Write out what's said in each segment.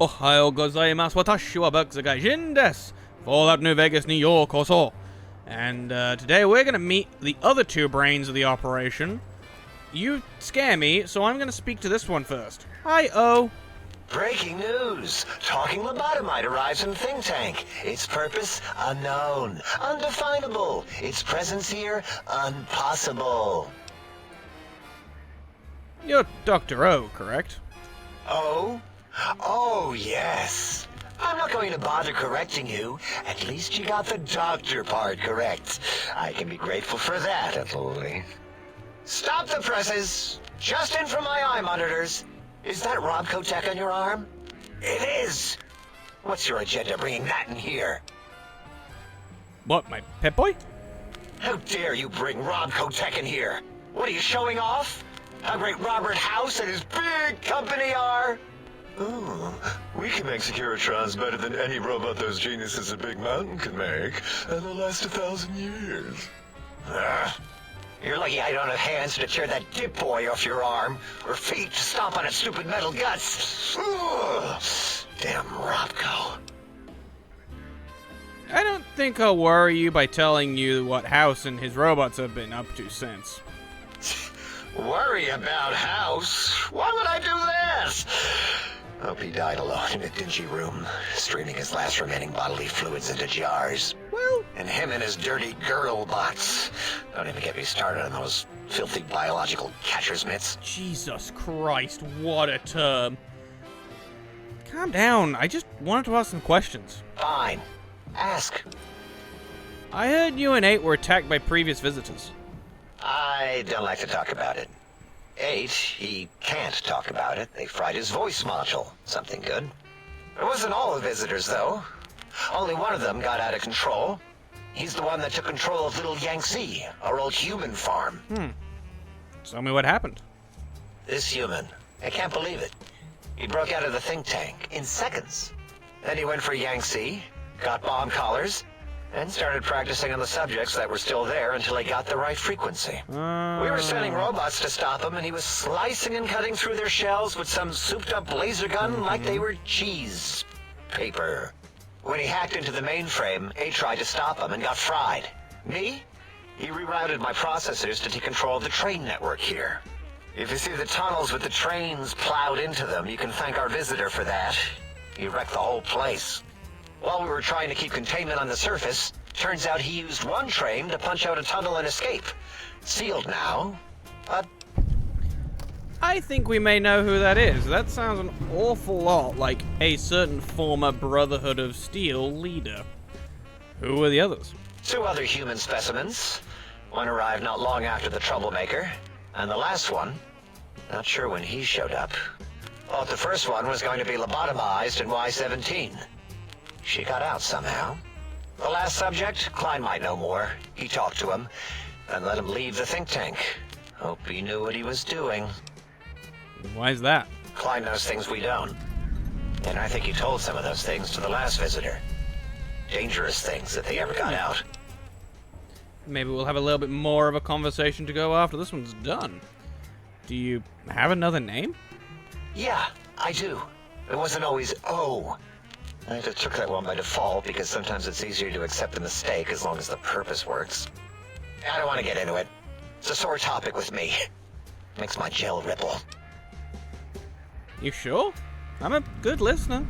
Ohio gozaimasu, watashi wa Bakuzu Gaijin desu. Fallout New Vegas, New York, koso. And today we're going to meet the other two brains of the operation. You scare me, so I'm going to speak to this one first. Hi, O. Breaking news! Talking lobotomite arrives in Think Tank. Its purpose, unknown. Undefinable. Its presence here, impossible. You're Dr. O, correct? Oh? Oh, yes. I'm not going to bother correcting you. At least you got the doctor part correct. I can be grateful for that, at least. Stop the presses! Just in from my eye monitors. Is that Robco Tech on your arm? It is! What's your agenda bringing that in here? What, my Pip-Boy? How dare you bring Robco Tech in here? What are you showing off? How great Robert House and his big company are? Ooh, we can make Securitrons better than any robot those geniuses at Big Mountain can make, and they'll last 1,000 years. You're lucky I don't have hands to tear that dip boy off your arm, or feet to stomp on its stupid metal guts. Ugh. Damn Robco. I don't think I'll worry you by telling you what House and his robots have been up to since. Worry about House? Why would I do this? Hope he died alone in a dingy room, straining his last remaining bodily fluids into jars. Well, And him and his dirty girl bots. Don't even get me started on those filthy biological catcher's mitts. Jesus Christ, what a term. Calm down, I just wanted to ask some questions. Fine. Ask. I heard you and 8 were attacked by previous visitors. I don't like to talk about it. 8, he can't talk about it. They fried his voice module. Something good. It wasn't all the visitors, though. Only one of them got out of control. He's the one that took control of Little Yangtze, our old human farm. Tell me what happened. This human, I can't believe it. He broke out of the think tank in seconds. Then he went for Yangtze, got bomb collars, and started practicing on the subjects that were still there until he got the right frequency. We were sending robots to stop him, and he was slicing and cutting through their shells with some souped-up laser gun like they were cheese paper. When he hacked into the mainframe, A tried to stop him and got fried. Me? He rerouted my processors to take control of the train network here. If you see the tunnels with the trains plowed into them, you can thank our visitor for that. He wrecked the whole place. While we were trying to keep containment on the surface, turns out he used one train to punch out a tunnel and escape. Sealed now, but I think we may know who that is. That sounds an awful lot like a certain former Brotherhood of Steel leader. Who were the others? 2 other human specimens. One arrived not long after the troublemaker, and the last one, not sure when he showed up. Thought the first one was going to be lobotomized in Y-17. She got out somehow. The last subject, Klein might know more. He talked to him, and let him leave the think tank. Hope he knew what he was doing. Why is that? Klein knows things we don't. And I think he told some of those things to the last visitor. Dangerous things if they ever got out. Maybe we'll have a little bit more of a conversation to go after this one's done. Do you have another name? Yeah, I do. It wasn't always O. I just took that one by default because sometimes it's easier to accept the mistake as long as the purpose works. I don't want to get into it. It's a sore topic with me. Makes my gel ripple. You sure? I'm a good listener.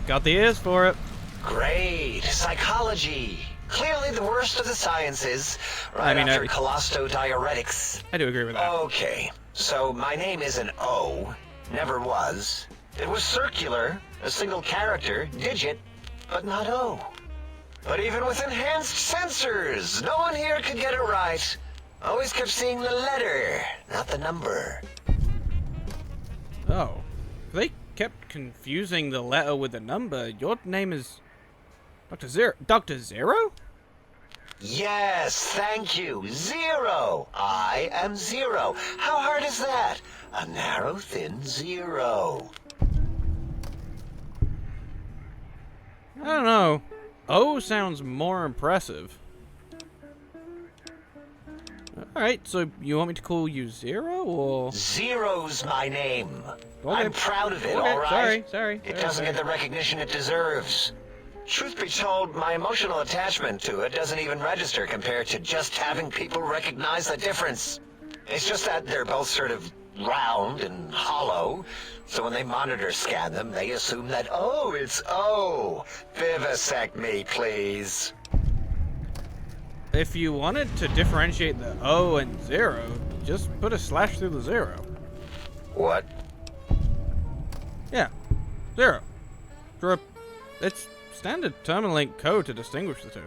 Got the ears for it. Great. Psychology. Clearly the worst of the sciences. Right I mean, after cholestodiuretics. I do agree with that. Okay, so my name is an O. Never was. It was circular, a single character, digit, but not O. But even with enhanced sensors, no one here could get it right. Always kept seeing the letter, not the number. Oh. They kept confusing the letter with the number. Your name is Dr. Zero. Dr. Zero? Yes, thank you. 0. I am 0. How hard is that? A narrow, thin 0. I don't know. O sounds more impressive. Alright, so you want me to call you Zero, or...? Zero's my name. Okay. I'm proud of it, Okay, all right? sorry. It doesn't get the recognition it deserves. Truth be told, my emotional attachment to it doesn't even register compared to just having people recognize the difference. It's just that they're both sort of round and hollow, so when they monitor scan them, they assume that, oh, it's O. Vivisect me, please. If you wanted to differentiate the O and Zero, just put a slash through the zero. What? Yeah, Zero. It's standard Terminlink code to distinguish the two.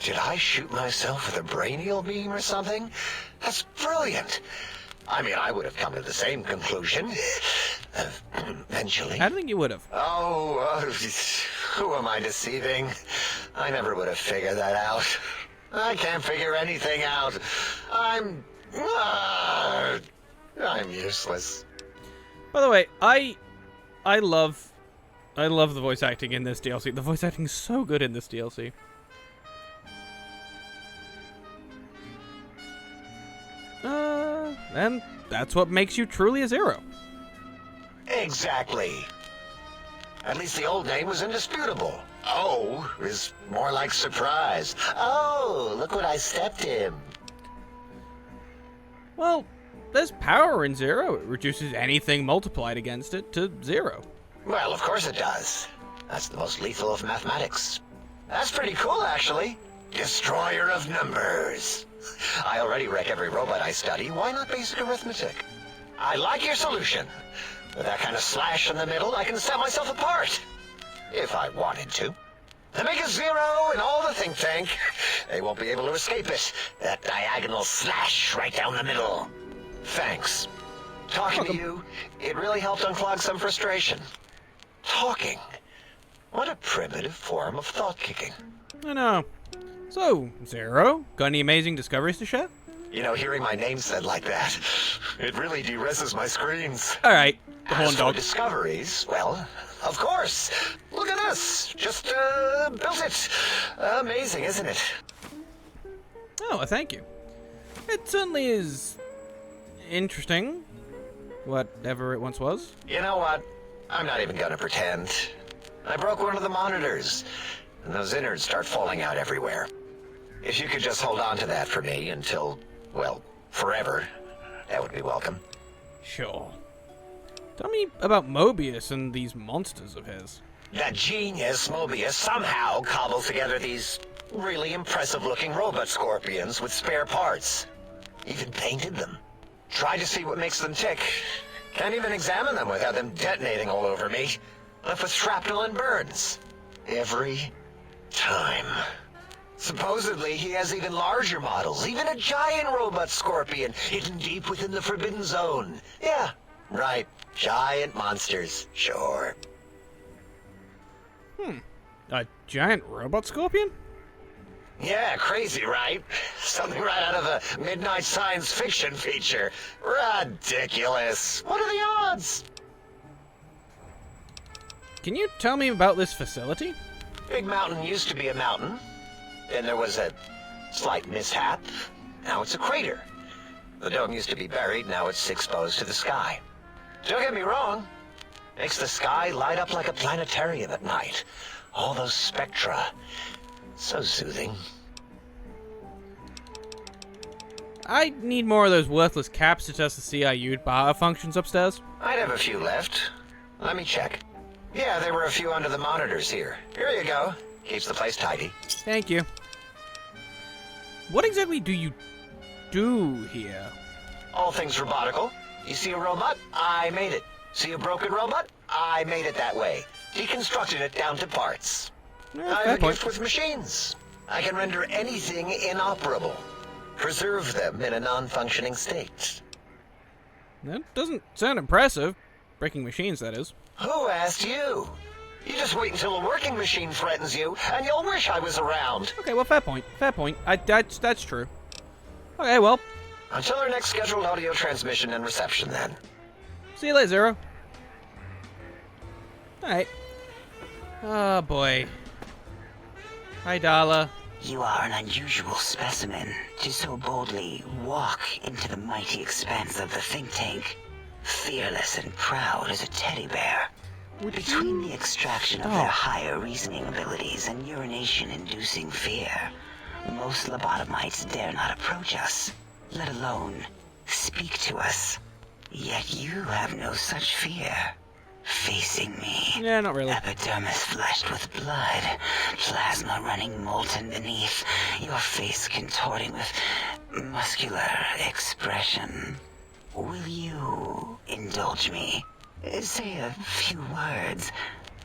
Did I shoot myself with a brainial beam or something? That's brilliant. I mean, I would have come to the same conclusion. Eventually. I don't think you would have. Who am I deceiving? I never would have figured that out. I can't figure anything out. I'm useless. By the way, I love the voice acting in this DLC. The voice acting is so good in this DLC. And that's what makes you truly a Zero. Exactly. At least the old name was indisputable. O is more like surprise. Oh, look what I stepped in. Well, there's power in Zero. It reduces anything multiplied against it to 0. Well, of course it does. That's the most lethal of mathematics. That's pretty cool, actually. Destroyer of numbers. I already wreck every robot I study. Why not basic arithmetic? I like your solution. With that kind of slash in the middle, I can set myself apart. If I wanted to. To make a 0 in all the think tank, they won't be able to escape it. That diagonal slash right down the middle. Thanks. Talking to you, it really helped unclog some frustration. Talking. What a primitive form of thought kicking. I know. So, Zero, got any amazing discoveries to share? You know, hearing my name said like that, it really de-reses my screens. Alright, the As horn for dog. discoveries, well, of course. Look at this. Just built it. Amazing, isn't it? Oh, well, thank you. It certainly is interesting. Whatever it once was. You know what? I'm not even gonna pretend. I broke one of the monitors, and those innards start falling out everywhere. If you could just hold on to that for me until, well, forever, that would be welcome. Sure. Tell me about Mobius and these monsters of his. That genius Mobius somehow cobbled together these really impressive-looking robot scorpions with spare parts. Even painted them. Tried to see what makes them tick. Can't even examine them without them detonating all over me. Left with shrapnel and burns. Every time. Supposedly, he has even larger models, even a giant robot scorpion hidden deep within the Forbidden Zone. Yeah, right. Giant monsters, sure. A giant robot scorpion? Yeah, crazy, right? Something right out of a midnight science fiction feature. Ridiculous. What are the odds? Can you tell me about this facility? Big Mountain used to be a mountain. Then there was a slight mishap. Now it's a crater. The dome used to be buried, now it's exposed to the sky. Don't get me wrong. Makes the sky light up like a planetarium at night. All those spectra. So soothing. I need more of those worthless caps to test the CIU bar functions upstairs. I'd have a few left. Let me check. Yeah, there were a few under the monitors here. Here you go. Keeps the place tidy. Thank you. What exactly do you do here? All things robotical. You see a robot? I made it. See a broken robot? I made it that way. Deconstructed it down to parts. I Fair have a point. gift with machines. I can render anything inoperable. Preserve them in a non-functioning state. That doesn't sound impressive. Breaking machines, that is. Who asked you? You just wait until a working machine threatens you, and you'll wish I was around. Okay, well, fair point. Fair point. That's true. Okay, well, Until our next scheduled audio transmission and reception, then. see you later, Zero. Alright. Oh, boy. Hi, Darla. You are an unusual specimen to so boldly walk into the mighty expanse of the think tank, fearless and proud as a teddy bear. Between the extraction of their higher reasoning abilities and urination-inducing fear, most lobotomites dare not approach us, let alone speak to us. Yet you have no such fear. Facing me. Yeah, not really. Epidermis flushed with blood, plasma running molten beneath, your face contorting with muscular expression. Will you indulge me? Say a few words.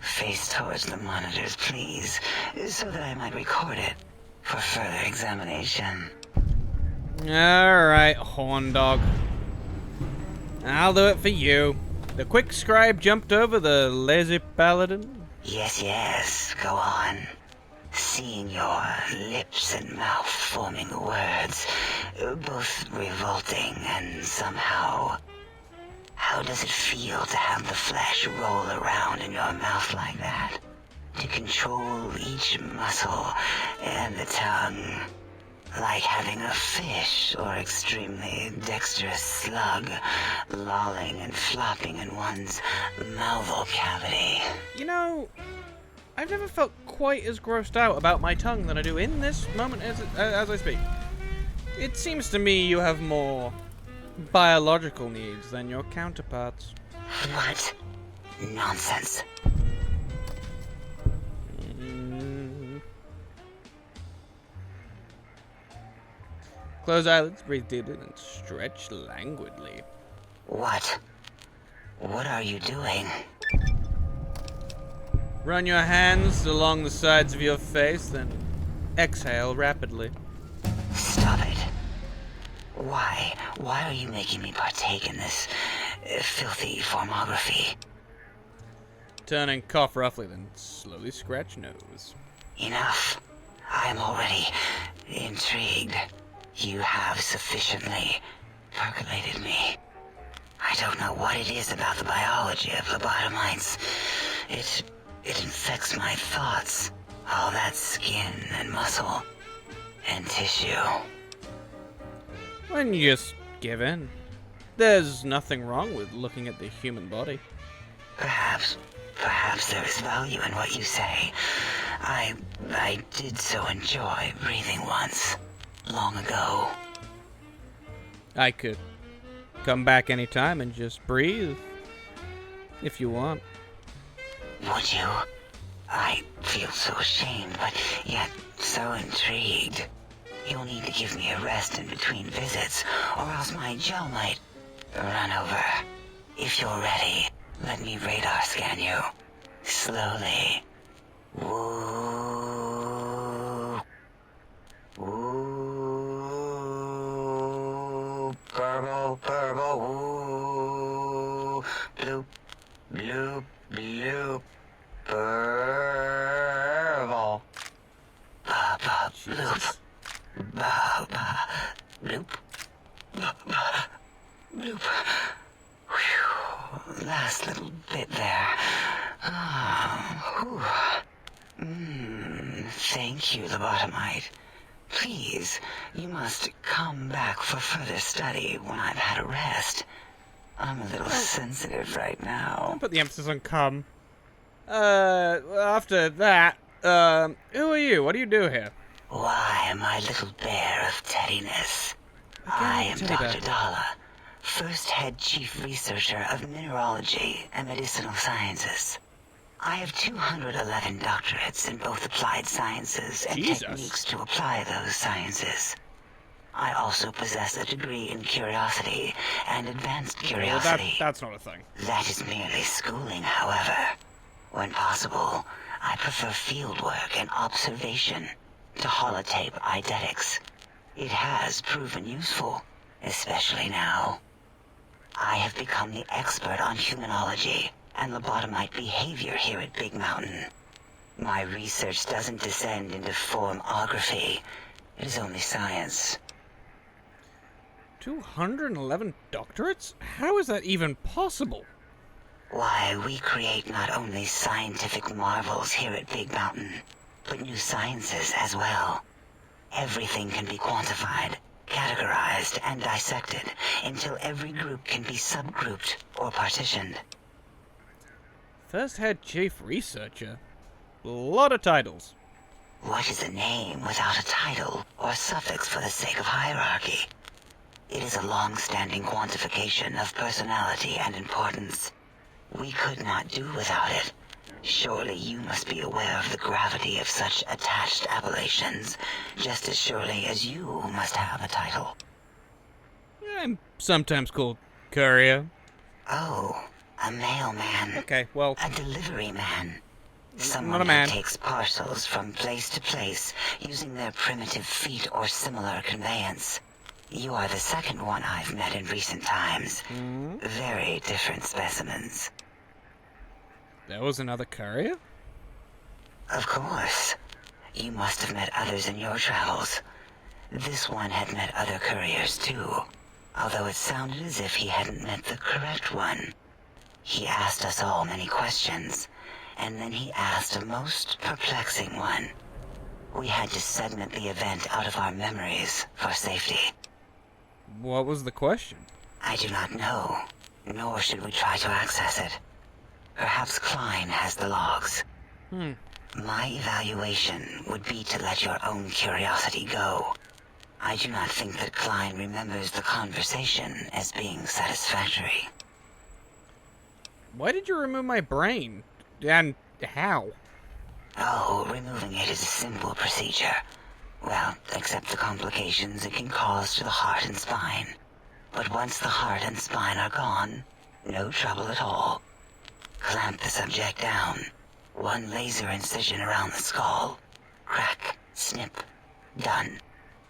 Face towards the monitors, please, so that I might record it for further examination. Alright, horn dog. I'll do it for you. The quick scribe jumped over the lazy paladin. Yes, go on. Seeing your lips and mouth forming words, both revolting and somehow... How does it feel to have the flesh roll around in your mouth like that? To control each muscle and the tongue, like having a fish or extremely dexterous slug lolling and flopping in one's mouthal cavity. You know, I've never felt quite as grossed out about my tongue than I do in this moment as I speak. It seems to me you have more biological needs than your counterparts. What? Nonsense. Close eyelids, breathe deeply, and stretch languidly. What? What are you doing? Run your hands along the sides of your face, then exhale rapidly. Stop it. Why? Why are you making me partake in this filthy formography? Turn and cough roughly, then slowly scratch nose. Enough. I am already intrigued. You have sufficiently percolated me. I don't know what it is about the biology of lobotomites. It infects my thoughts. All that skin and muscle and tissue. When you just give in. There's nothing wrong with looking at the human body. Perhaps there is value in what you say. I did so enjoy breathing once, long ago. I could come back anytime and just breathe, if you want. Would you? I feel so ashamed, but yet so intrigued. You'll need to give me a rest in between visits, or else my gel might run over. If you're ready, let me radar scan you. Slowly. Woo. Woo. Purple, purple, woo. Bloop, bloop, bloop. Purple. Ba-ba, bloop. Ba-ba, bloop. Ba-ba, bloop. Whew. Last little bit there. Thank you, lobotomite. Please, you must come back for further study when I've had a rest. I'm a little sensitive right now. Don't put the emphasis on come. After that, who are you? What do you do here? Why, my little bear of teddiness. I am teddy bear. Dr. Dalla, first head chief researcher of mineralogy and medicinal sciences. I have 211 doctorates in both applied sciences and Jesus. techniques to apply those sciences. I also possess a degree in curiosity and advanced Well, curiosity. that's not a thing. That is merely schooling, however. When possible, I prefer fieldwork and observation to holotape eidetics. It has proven useful, especially now. I have become the expert on humanology and lobotomite behavior here at Big Mountain. My research doesn't descend into formography. It is only science. 211 doctorates? How is that even possible? Why, we create not only scientific marvels here at Big Mountain, but new sciences as well. Everything can be quantified, categorized, and dissected until every group can be subgrouped or partitioned. First head chief researcher. A lot of titles. What is a name without a title or suffix for the sake of hierarchy? It is a long-standing quantification of personality and importance. We could not do without it. Surely you must be aware of the gravity of such attached appellations, just as surely as you must have a title. I'm sometimes called courier. Oh, a mailman. Okay, well, A delivery man. not Someone a man. who takes parcels from place to place using their primitive feet or similar conveyance. You are the second one I've met in recent times. Very different specimens. There was another courier? Of course. You must have met others in your travels. This one had met other couriers too, although it sounded as if he hadn't met the correct one. He asked us all many questions, and then he asked a most perplexing one. We had to segment the event out of our memories for safety. What was the question? I do not know, nor should we try to access it. Perhaps Klein has the logs. My evaluation would be to let your own curiosity go. I do not think that Klein remembers the conversation as being satisfactory. Why did you remove my brain? And how? Oh, removing it is a simple procedure. Well, except the complications it can cause to the heart and spine. But once the heart and spine are gone, no trouble at all. Clamp the subject down. One laser incision around the skull. Crack, snip, done.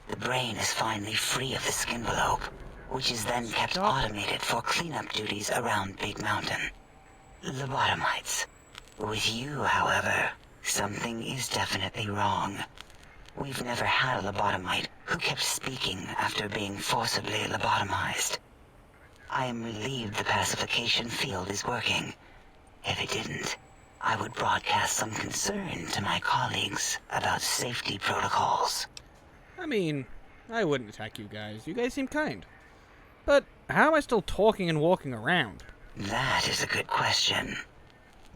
The brain is finally free of the skin envelope, which is then kept automated for cleanup duties around Big Mountain. Lobotomites. With you, however, something is definitely wrong. We've never had a lobotomite who kept speaking after being forcibly lobotomized. I am relieved the pacification field is working. If it didn't, I would broadcast some concern to my colleagues about safety protocols. I mean, I wouldn't attack you guys. You guys seem kind. But how am I still talking and walking around? That is a good question.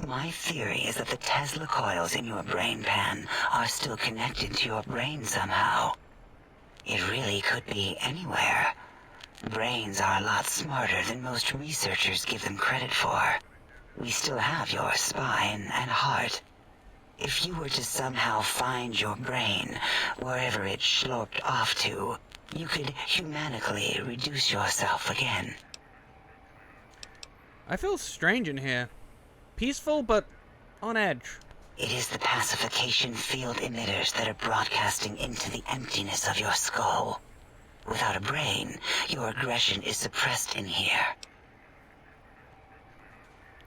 My theory is that the Tesla coils in your brain pan are still connected to your brain somehow. It really could be anywhere. Brains are a lot smarter than most researchers give them credit for. We still have your spine and heart. If you were to somehow find your brain, wherever it sloped off to, you could humanically reduce yourself again. I feel strange in here. Peaceful, but on edge. It is the pacification field emitters that are broadcasting into the emptiness of your skull. Without a brain, your aggression is suppressed in here.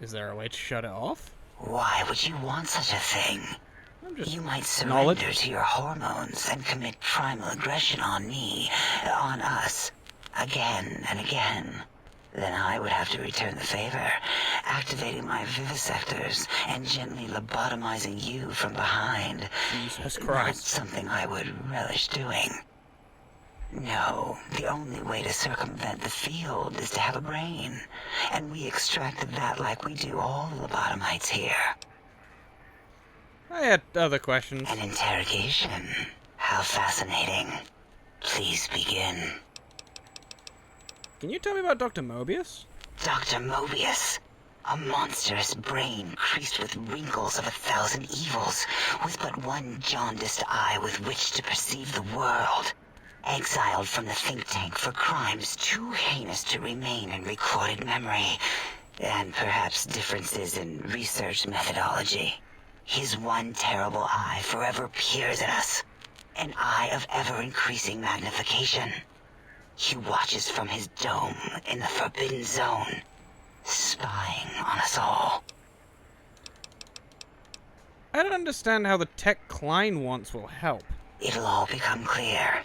Is there a way to shut it off? Why would you want such a thing? I'm just You might knowledge. surrender to your hormones and commit primal aggression on me, on us, again and again. Then I would have to return the favor, activating my vivisectors and gently lobotomizing you from behind. Jesus Not Christ. something I would relish doing. No, the only way to circumvent the field is to have a brain, and we extracted that like we do all the lobotomites here. I had other questions. An interrogation. How fascinating. Please begin. Can you tell me about Dr. Mobius? Dr. Mobius. A monstrous brain creased with wrinkles of 1,000 evils, with but one jaundiced eye with which to perceive the world. Exiled from the think tank for crimes too heinous to remain in recorded memory, and perhaps differences in research methodology. His one terrible eye forever peers at us, an eye of ever-increasing magnification. He watches from his dome in the Forbidden Zone, spying on us all. I don't understand how the tech Klein wants will help. It'll all become clear.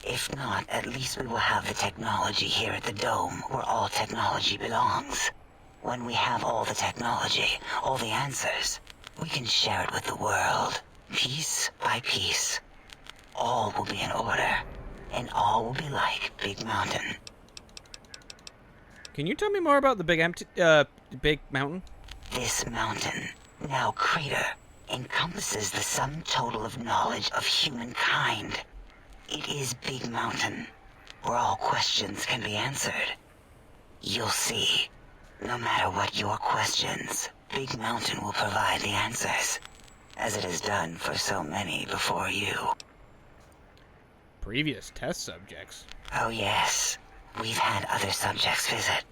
If not, at least we will have the technology here at the Dome, where all technology belongs. When we have all the technology, all the answers, we can share it with the world, piece by piece. all will be in order, and all will be like Big Mountain. Can you tell me more about the big mountain? This mountain, now crater, encompasses the sum total of knowledge of humankind. It is Big Mountain, where all questions can be answered. You'll see. No matter what your questions, Big Mountain will provide the answers, as it has done for so many before you. Previous test subjects. Oh yes, we've had other subjects visit.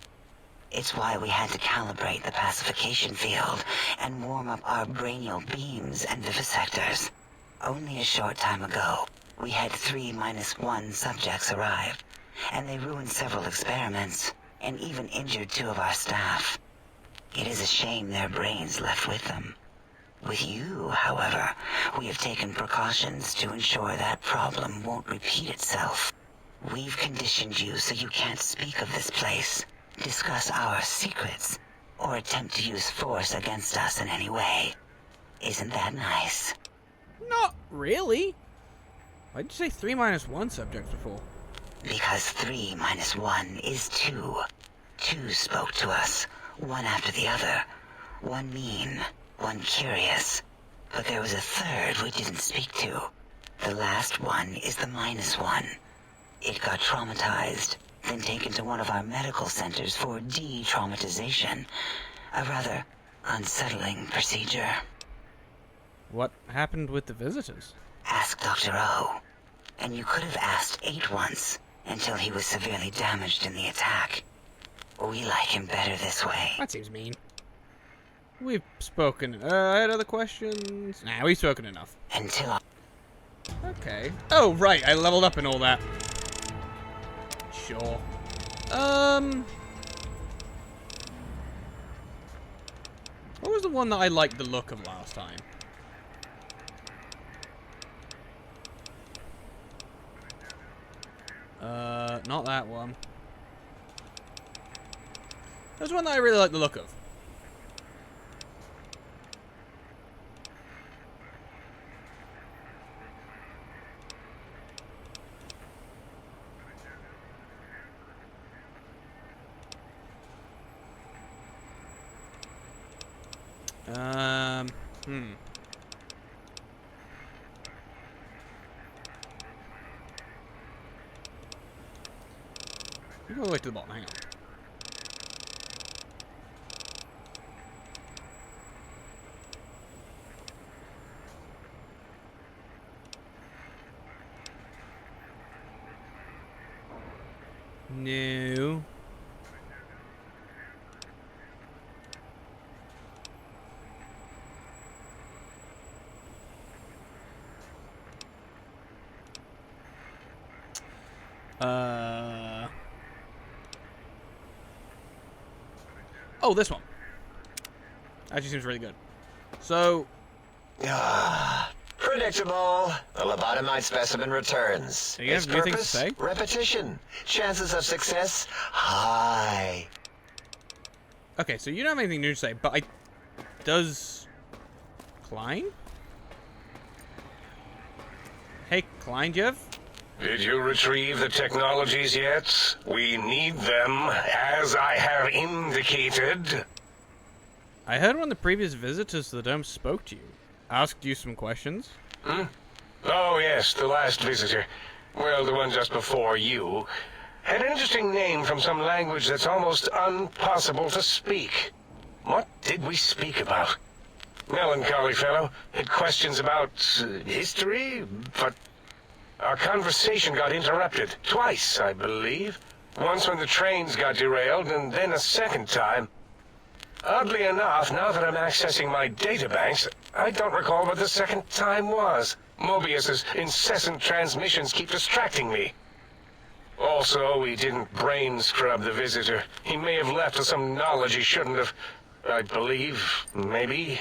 It's why we had to calibrate the pacification field and warm up our brainial beams and vivisectors. Only a short time ago, we had 3-1 subjects arrive, and they ruined several experiments, and even injured 2 of our staff. It is a shame their brains left with them. With you, however, we have taken precautions to ensure that problem won't repeat itself. We've conditioned you so you can't speak of this place, discuss our secrets, or attempt to use force against us in any way. Isn't that nice? Not really. Why'd you say 3-1 subjects before? Because 3-1 is 2. 2 spoke to us, one after the other. One mean, one curious. But there was a third we didn't speak to. The last one is the -1. It got traumatized, then taken to one of our medical centers for de-traumatization. A rather unsettling procedure. What happened with the visitors? Ask Dr. O. And you could have asked 8 once, until he was severely damaged in the attack. We like him better this way. That seems mean. We've spoken. I had other questions. Nah, we've spoken enough. Until I... Okay. Oh, right. I leveled up and all that. Sure. What was the one that I liked the look of last time? Not that one. There's one that I really like the look of. You go all the way to the bottom, hang on. No. Oh, this one. Actually seems really good. So... Predictable. The lobotomite specimen returns. Do you have Its new things to purpose? say? Repetition. Chances of success? High. Okay, so you don't have anything new to say, but Does... Klein? Hey, Klein, Jeff? Did you retrieve the technologies yet? We need them, as I have indicated. I heard one of the previous visitors to the dome spoke to you. Asked you some questions. Oh, yes, the last visitor. Well, the one just before you. Had an interesting name from some language that's almost impossible to speak. What did we speak about? Melancholy fellow. Had questions about history, but our conversation got interrupted. Twice, I believe. Once when the trains got derailed, and then a second time. Oddly enough, now that I'm accessing my databanks, I don't recall what the second time was. Mobius's incessant transmissions keep distracting me. Also, we didn't brain scrub the visitor. He may have left us some knowledge he shouldn't have. I believe, maybe.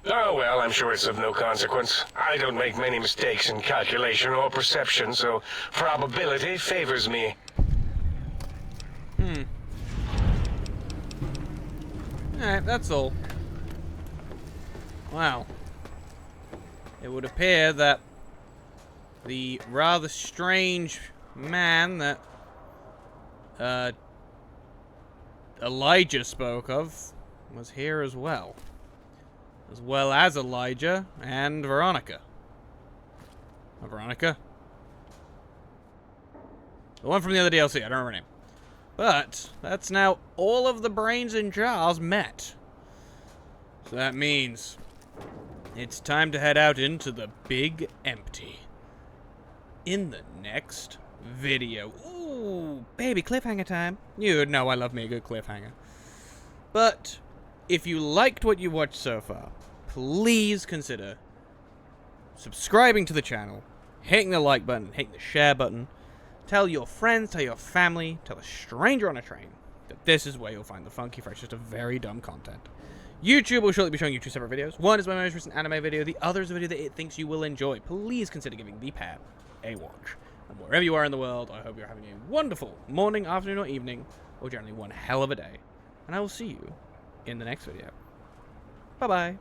Oh well, I'm sure it's of no consequence. I don't make many mistakes in calculation or perception, so probability favors me. Alright, that's all. Wow. It would appear that the rather strange man that Elijah spoke of was here as well as Elijah and Veronica. Veronica? The one from the other DLC, I don't remember her name. But that's now all of the brains in jars met. So that means it's time to head out into the big empty. In the next video. Ooh, baby, cliffhanger time. You know I love me a good cliffhanger. But if you liked what you watched so far, please consider subscribing to the channel, hitting the like button, hitting the share button. Tell your friends, tell your family, tell a stranger on a train that this is where you'll find the funky, freshest of very dumb content. YouTube will shortly be showing you 2 separate videos. One is my most recent anime video, the other is a video that it thinks you will enjoy. Please consider giving the pair a watch. And wherever you are in the world, I hope you're having a wonderful morning, afternoon, or evening, or generally one hell of a day. And I will see you in the next video. Bye-bye.